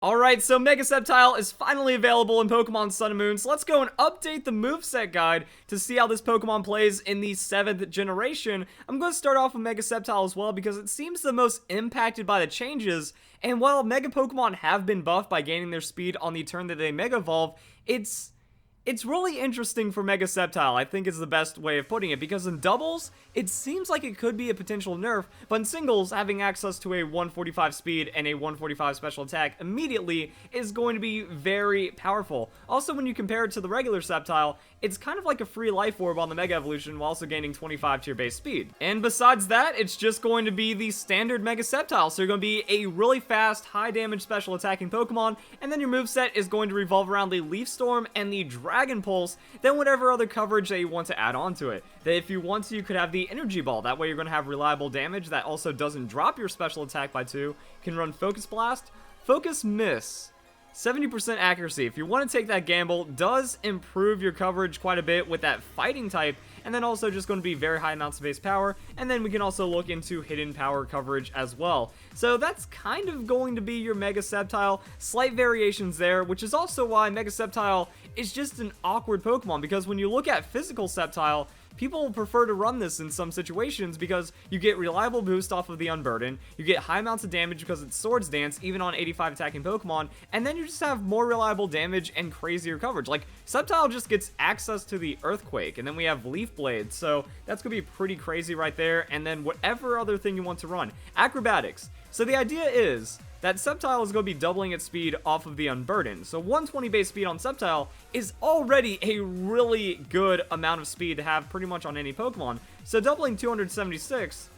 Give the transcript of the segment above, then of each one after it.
Alright, so Mega Sceptile is finally available in Pokemon Sun and Moon, so let's go and update the moveset guide to see how this Pokemon plays in the 7th generation. I'm going to start off with Mega Sceptile as well because it seems the most impacted by the changes, and while Mega Pokemon have been buffed by gaining their speed on the turn that they Mega Evolve, it's really interesting for Mega Sceptile, I think is the best way of putting it, because in doubles, it seems like it could be a potential nerf, but in singles, having access to a 145 speed and a 145 special attack immediately is going to be very powerful. Also, when you compare it to the regular Sceptile, it's kind of like a free life orb on the Mega Evolution while also gaining 25 to your base speed. And besides that, it's just going to be the standard Mega Sceptile, so you're going to be a really fast, high damage special attacking Pokemon, and then your moveset is going to revolve around the Leaf Storm and the Dragon Pulse, then whatever other coverage that you want to add on to it. That if you want to, you could have the Energy Ball, that way you're going to have reliable damage that also doesn't drop your special attack by 2, you can run Focus Blast, Focus Miss, 70% accuracy. If you want to take that gamble, does improve your coverage quite a bit with that fighting type, and then also just going to be very high amounts of base power, and then we can also look into hidden power coverage as well. So that's kind of going to be your Mega Sceptile, slight variations there, which is also why Mega Sceptile is just an awkward Pokemon, because when you look at physical Sceptile, people prefer to run this in some situations because you get reliable boost off of the Unburden, you get high amounts of damage because it's Swords Dance, even on 85 attacking Pokemon, and then you just have more reliable damage and crazier coverage. Like, Sceptile just gets access to the Earthquake, and then we have Leaf Blade, so that's going to be pretty crazy right there, and then whatever other thing you want to run. Acrobatics. So the idea is that Sceptile is going to be doubling its speed off of the Unburden. So 120 base speed on Sceptile is already a really good amount of speed to have pretty much on any Pokemon. So doubling 276,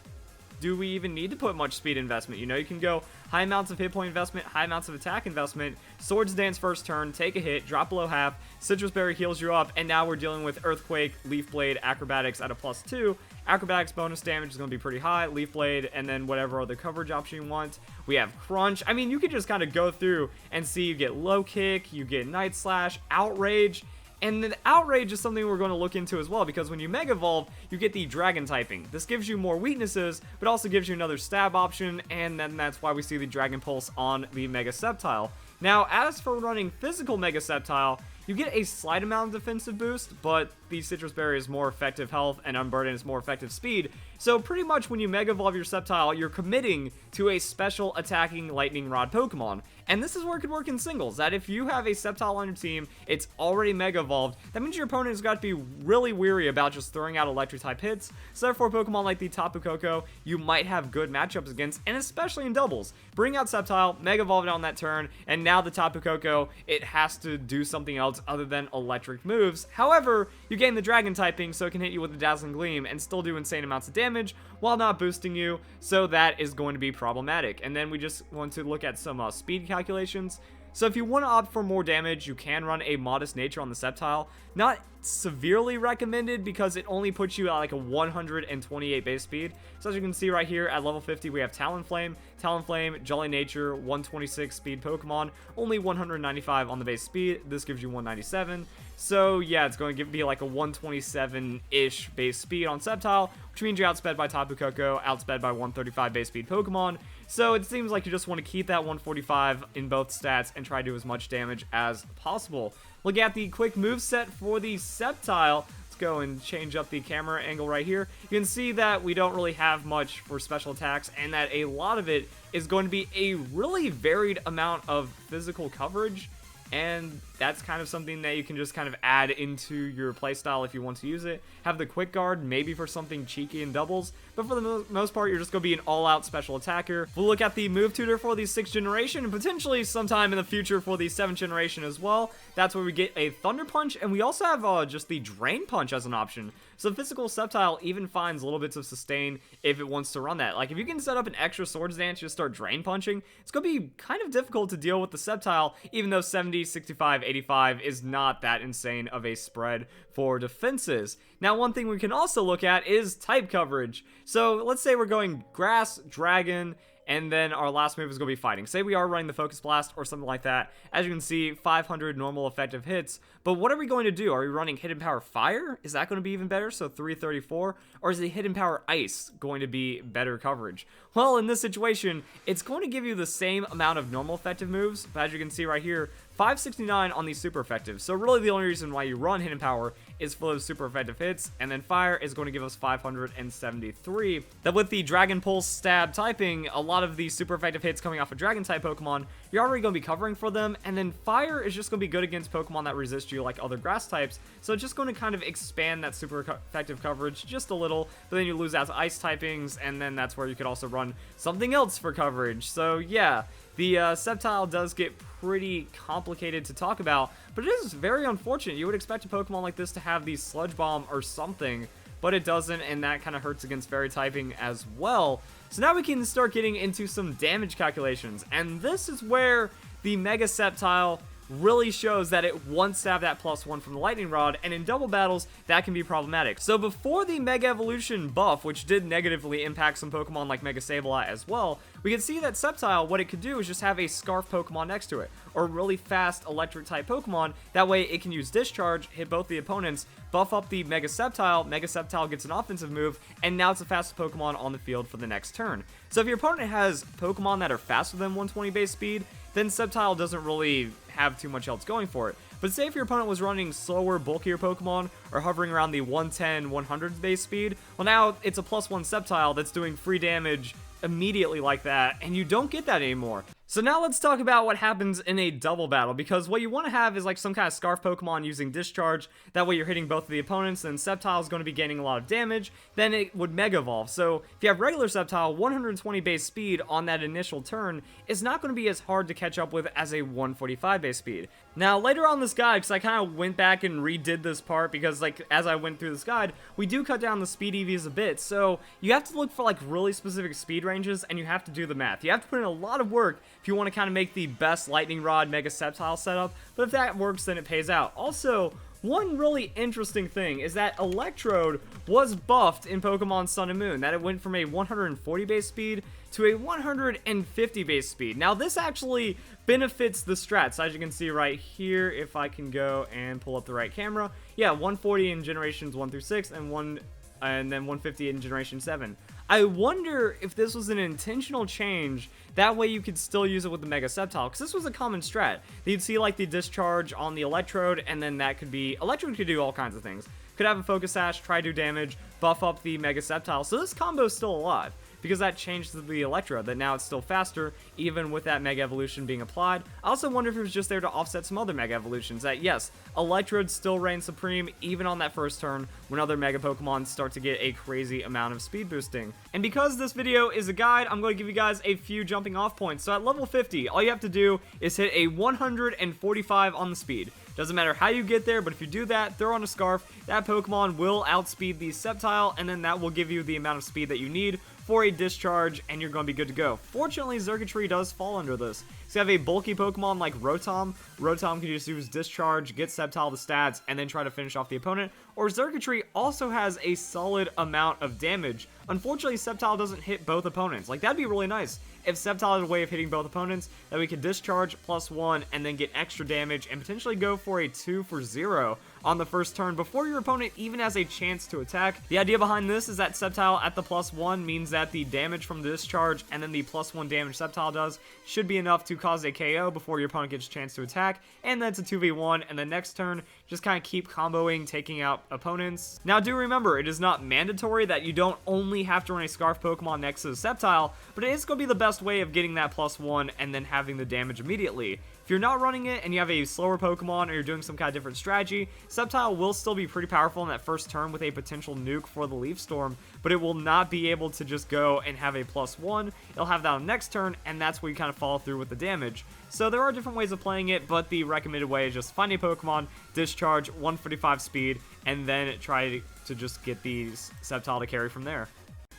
do we even need to put much speed investment? You know, you can go high amounts of hit point investment, high amounts of attack investment, Swords Dance first turn, take a hit, drop below half, Citrus Berry heals you up, and now we're dealing with Earthquake, Leaf Blade, Acrobatics at a +2. Acrobatics bonus damage is going to be pretty high, Leaf Blade, and then whatever other coverage option you want. We have Crunch. I mean, you could just kind of go through and see you get Low Kick, you get Night Slash, Outrage, and then Outrage is something we're going to look into as well, because when you Mega Evolve, you get the Dragon typing. This gives you more weaknesses, but also gives you another stab option, and then that's why we see the Dragon Pulse on the Mega Sceptile. Now, as for running physical Mega Sceptile, you get a slight amount of defensive boost, but the Citrus Berry is more effective health, and Unburden is more effective speed. So pretty much when you Mega Evolve your Sceptile, you're committing to a special attacking Lightning Rod Pokemon. And this is where it could work in singles, that if you have a Sceptile on your team, it's already Mega Evolved, that means your opponent has got to be really weary about just throwing out Electric-type hits. So therefore, Pokemon like the Tapu Koko, you might have good matchups against, and especially in doubles. Bring out Sceptile, Mega Evolve it on that turn, and now the Tapu Koko, it has to do something else other than electric moves. However, you gain the Dragon typing, so it can hit you with the Dazzling Gleam and still do insane amounts of damage while not boosting you, so that is going to be problematic. And then we just want to look at some speed calculations. So if you want to opt for more damage, you can run a Modest Nature on the Sceptile. Not severely recommended because it only puts you at like a 128 base speed. So as you can see right here at level 50, we have Talonflame, Jolly Nature, 126 speed Pokemon, only 195 on the base speed. This gives you 197. So yeah, it's going to be like a 127-ish base speed on Sceptile, which means you're outsped by Tapu Koko, outsped by 135 base speed Pokemon. So it seems like you just want to keep that 145 in both stats and try to do as much damage as possible. Look at the quick move set for the Sceptile. Let's go and change up the camera angle right here. You can see that we don't really have much for special attacks, and that a lot of it is going to be a really varied amount of physical coverage. And that's kind of something that you can just kind of add into your playstyle if you want to use it. Have the Quick Guard, maybe for something cheeky in doubles, but for the most part, you're just going to be an all-out special attacker. We'll look at the move tutor for the 6th generation, and potentially sometime in the future for the 7th generation as well. That's where we get a Thunder Punch, and we also have just the Drain Punch as an option. So physical Sceptile even finds little bits of sustain if it wants to run that. Like, if you can set up an extra Swords Dance, just start Drain Punching, it's going to be kind of difficult to deal with the Sceptile, even though 70, 65, 85 is not that insane of a spread for defenses. Now, one thing we can also look at is type coverage. So let's say we're going Grass, Dragon, and then our last move is going to be fighting. Say we are running the Focus Blast or something like that. As you can see, 500 normal effective hits, but what are we going to do? Are we running Hidden Power Fire? Is that going to be even better? So 334, or is the Hidden Power Ice going to be better coverage? Well, in this situation, it's going to give you the same amount of normal effective moves, but as you can see right here, 569 on the super effective. So really the only reason why you run Hidden Power is for those super effective hits, and then Fire is going to give us 573. That with the Dragon Pulse stab typing, a lot of these super effective hits coming off of Dragon type Pokemon, you're already going to be covering for them, and then Fire is just going to be good against Pokemon that resist you like other grass types, so it's just going to kind of expand that super effective coverage just a little, but then you lose out to ice typings, and then that's where you could also run something else for coverage. So yeah, the Sceptile does get pretty complicated to talk about, but it is very unfortunate. You would expect a Pokemon like this to have the Sludge Bomb or something, but it doesn't, and that kind of hurts against Fairy typing as well. So now we can start getting into some damage calculations, and this is where the Mega Sceptile really shows that it wants to have that +1 from the Lightning Rod, and in double battles, that can be problematic. So before the Mega Evolution buff, which did negatively impact some Pokemon like Mega Sableye as well, we can see that Sceptile, what it could do is just have a Scarf Pokemon next to it, or really fast Electric type Pokemon. That way it can use Discharge, hit both the opponents, buff up the Mega Sceptile gets an offensive move, and now it's the fastest Pokemon on the field for the next turn. So if your opponent has Pokemon that are faster than 120 base speed, then Sceptile doesn't really have too much else going for it. But say if your opponent was running slower, bulkier Pokemon, or hovering around the 110, 100 base speed, well now it's a +1 Sceptile that's doing free damage immediately like that, and you don't get that anymore. So now let's talk about what happens in a double battle, because what you want to have is like some kind of Scarf Pokemon using Discharge. That way you're hitting both of the opponents, and Sceptile is going to be gaining a lot of damage. Then it would Mega Evolve. So if you have regular Sceptile, 120 base speed on that initial turn is not going to be as hard to catch up with as a 145 base speed. Now later on this guide, because I kind of went back and redid this part, because like as I went through this guide, we do cut down the speed EVs a bit. So you have to look for like really specific speed ranges, and you have to do the math. You have to put in a lot of work if you want to kind of make the best Lightning Rod Mega Sceptile setup, but if that works, then it pays out. Also, one really interesting thing is that Electrode was buffed in Pokemon Sun and Moon, that it went from a 140 base speed to a 150 base speed. Now this actually benefits the strats, as you can see right here, if I can go and pull up the right camera. Yeah, 140 in generations 1 through 6, and then 150 in generation 7. I wonder if this was an intentional change, that way you could still use it with the Mega Sceptile, because this was a common strat. You'd see like the Discharge on the Electrode, and then that could be, Electrode could do all kinds of things. Could have a Focus Sash, try to do damage, buff up the Mega Sceptile, so this combo is still alive, because that changed the Electrode, that now it's still faster, even with that Mega Evolution being applied. I also wonder if it was just there to offset some other Mega Evolutions, that yes, Electrode still reigns supreme, even on that first turn, when other Mega Pokemon start to get a crazy amount of speed boosting. And because this video is a guide, I'm going to give you guys a few jumping off points. So at level 50, all you have to do is hit a 145 on the speed. Doesn't matter how you get there, but if you do that, throw on a Scarf, that Pokemon will outspeed the Sceptile, and then that will give you the amount of speed that you need for a Discharge, and you're going to be good to go. Fortunately, Xurkitree does fall under this. So you have a bulky Pokemon like Rotom. Rotom can just use Discharge, get Sceptile the stats, and then try to finish off the opponent. Or Xurkitree also has a solid amount of damage. Unfortunately, Sceptile doesn't hit both opponents. Like, that'd be really nice if Sceptile had a way of hitting both opponents, that we could Discharge +1 and then get extra damage and potentially go for a 2 for 0 on the first turn before your opponent even has a chance to attack. The idea behind this is that Sceptile at the +1 means that the damage from the Discharge and then the +1 damage Sceptile does should be enough to cause a KO before your opponent gets a chance to attack, and then it's a 2v1, and the next turn just kind of keep comboing, taking out opponents. Now do remember, it is not mandatory that you don't only have to run a Scarf Pokemon next to the Sceptile, but it is going to be the best way of getting that +1 and then having the damage immediately. If you're not running it and you have a slower Pokemon, or you're doing some kind of different strategy, Sceptile will still be pretty powerful in that first turn with a potential nuke for the Leaf Storm, but it will not be able to just go and have a +1. It'll have that on the next turn, and that's where you kind of follow through with the damage. So there are different ways of playing it, but the recommended way is just find a Pokemon, Discharge, 145 speed, and then try to just get the Sceptile to carry from there.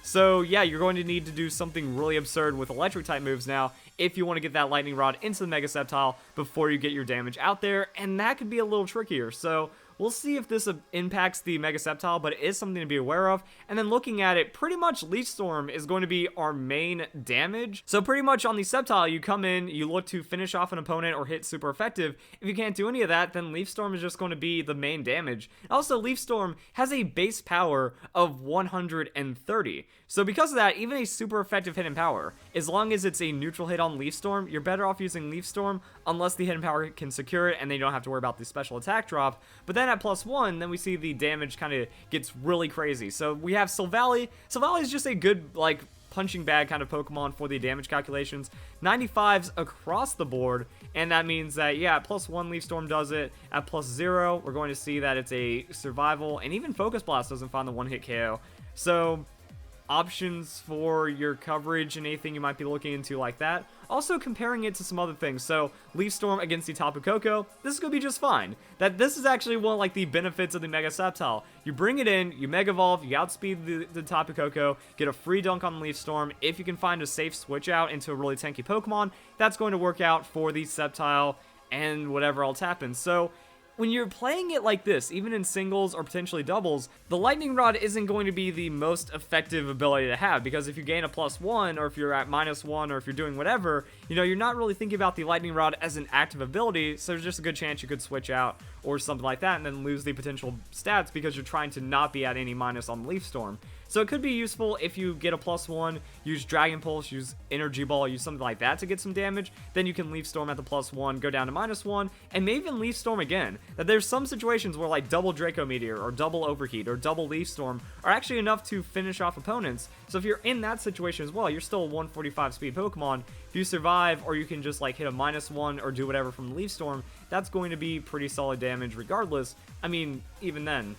So yeah, you're going to need to do something really absurd with electric type moves now if you want to get that Lightning Rod into the Mega Sceptile before you get your damage out there, and that could be a little trickier. So We'll see if this impacts the Mega Sceptile, but it is something to be aware of. And then looking at it, pretty much Leaf Storm is going to be our main damage. So pretty much on the Sceptile, you come in, you look to finish off an opponent or hit super effective. If you can't do any of that, then Leaf Storm is just going to be the main damage. Also, Leaf Storm has a base power of 130. So because of that, even a super effective hidden power, as long as it's a neutral hit on Leaf Storm, you're better off using Leaf Storm unless the hidden power can secure it and then you don't have to worry about the special attack drop. But then at +1, then we see the damage kind of gets really crazy. So we have Silvally. Silvally is just a good, like, punching bag kind of Pokemon for the damage calculations. 95s across the board, and that means that, yeah, at +1 Leaf Storm does it. At +0, we're going to see that it's a survival, and even Focus Blast doesn't find the one-hit KO. So options for your coverage and anything you might be looking into like that. Also comparing it to some other things. So Leaf Storm against the Tapu Koko, this is going to be just fine. This is actually one of like the benefits of the Mega Sceptile. You bring it in, you Mega Evolve, you outspeed the Tapu Koko, get a free dunk on Leaf Storm. If you can find a safe switch out into a really tanky Pokemon, that's going to work out for the Sceptile and whatever else happens. So when you're playing it like this, even in singles or potentially doubles, the Lightning Rod isn't going to be the most effective ability to have, because if you gain a +1, or if you're at -1, or if you're doing whatever, you know, you're not really thinking about the Lightning Rod as an active ability, so there's just a good chance you could switch out or something like that and then lose the potential stats because you're trying to not be at any minus on Leaf Storm. So it could be useful if you get a +1, use Dragon Pulse, use Energy Ball, use something like that to get some damage. Then you can Leaf Storm at the +1, go down to -1, and maybe even Leaf Storm again. That there's some situations where like double Draco Meteor or double Overheat or double Leaf Storm are actually enough to finish off opponents. So if you're in that situation as well, you're still a 145 speed Pokemon. If you survive, or you can just like hit a -1 or do whatever from the Leaf Storm, that's going to be pretty solid damage regardless. I mean, even then,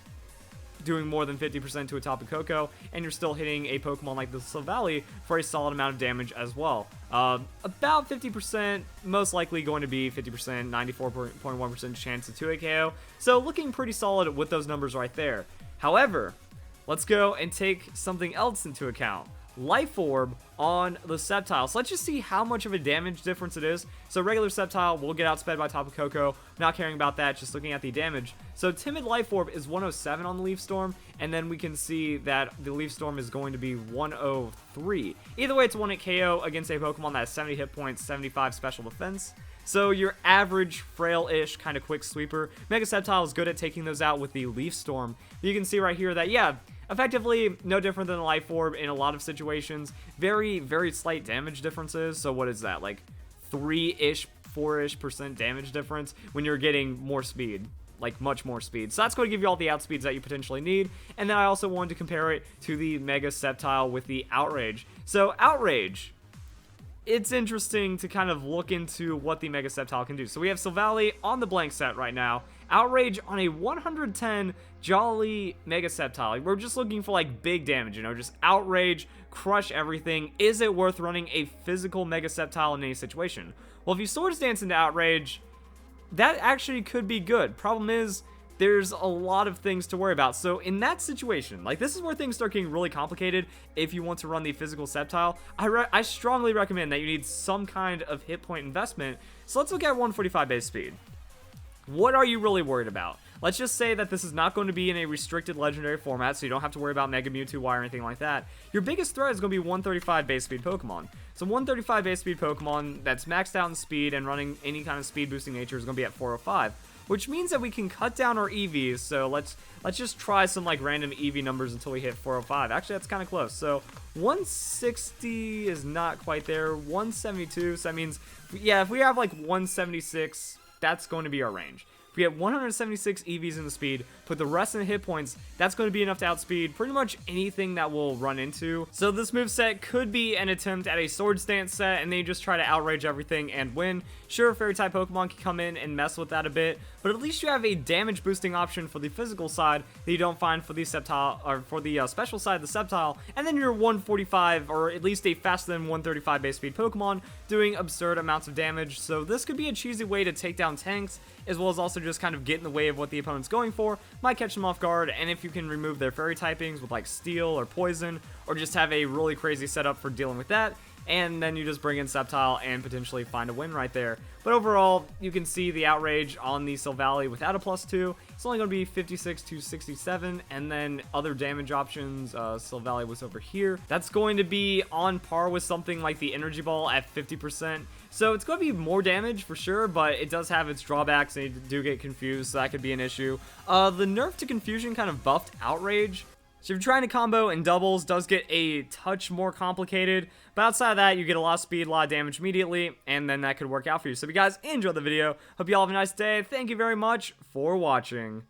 doing more than 50% to a Tapu Koko, and you're still hitting a Pokemon like the Silvally for a solid amount of damage as well. About 50%, most likely going to be 50%, 94.1% chance of 2-hit KO, so looking pretty solid with those numbers right there. However, let's go and take something else into account. Life Orb on the Sceptile. So let's just see how much of a damage difference it is. So regular Sceptile will get outsped by Tapu Koko. Not caring about that, just looking at the damage. So Timid Life Orb is 107 on the Leaf Storm, and then we can see that the Leaf Storm is going to be 103. Either way, it's 1-hit KO against a Pokemon that has 70 hit points, 75 special defense. So your average, frail-ish, kind of quick sweeper. Mega Sceptile is good at taking those out with the Leaf Storm. You can see right here that, yeah, effectively no different than the Life Orb in a lot of situations. Very, very slight damage differences. So what is that, like 3-ish, 4-ish% damage difference when you're getting more speed, like much more speed. So that's going to give you all the outspeeds that you potentially need. And then I also wanted to compare it to the Mega Sceptile with the Outrage. So Outrage, it's interesting to kind of look into what the Mega Sceptile can do. So we have Silvally on the blank set right now. Outrage on a 110 Jolly Mega Sceptile. We're just looking for like big damage, you know, just Outrage, crush everything. Is it worth running a physical Mega Sceptile in any situation? Well, if you Swords Dance into Outrage, that actually could be good. Problem is, there's a lot of things to worry about. So in that situation, like this is where things start getting really complicated if you want to run the physical Sceptile. I strongly recommend that you need some kind of hit point investment. So let's look at 145 base speed. What are you really worried about? Let's just say that this is not going to be in a restricted legendary format, so you don't have to worry about Mega Mewtwo Y or anything like that. Your biggest threat is going to be 135 base speed Pokemon. So 135 base speed Pokemon that's maxed out in speed and running any kind of speed boosting nature is going to be at 405. Which means that we can cut down our EVs, so let's just try some like random EV numbers until we hit 405. Actually, that's kind of close. So 160 is not quite there. 172, so that means, yeah, if we have like 176, that's going to be our range. If we get 176 EVs in the speed, put the rest in the hit points, that's going to be enough to outspeed pretty much anything that we'll run into. So this moveset could be an attempt at a Swords Dance set, and then you just try to outrage everything and win. Sure, Fairy-type Pokemon can come in and mess with that a bit, but at least you have a damage boosting option for the physical side that you don't find for the Sceptile, or for the special side, the Sceptile, and then you're 145, or at least a faster than 135 base speed Pokemon, doing absurd amounts of damage. So this could be a cheesy way to take down tanks, as well as also just kind of get in the way of what the opponent's going for, might catch them off guard, and if you can remove their fairy typings with like steel or poison, or just have a really crazy setup for dealing with that, and then you just bring in Sceptile and potentially find a win right there. But overall, you can see the Outrage on the Silvally without a +2. It's only going to be 56 to 67, and then other damage options, Silvally was over here. That's going to be on par with something like the Energy Ball at 50%. So it's going to be more damage for sure, but it does have its drawbacks, and you do get confused, so that could be an issue. The nerf to confusion kind of buffed Outrage. So if you're trying to combo in doubles, does get a touch more complicated, but outside of that, you get a lot of speed, a lot of damage immediately, and then that could work out for you. So if you guys enjoyed the video, hope you all have a nice day. Thank you very much for watching.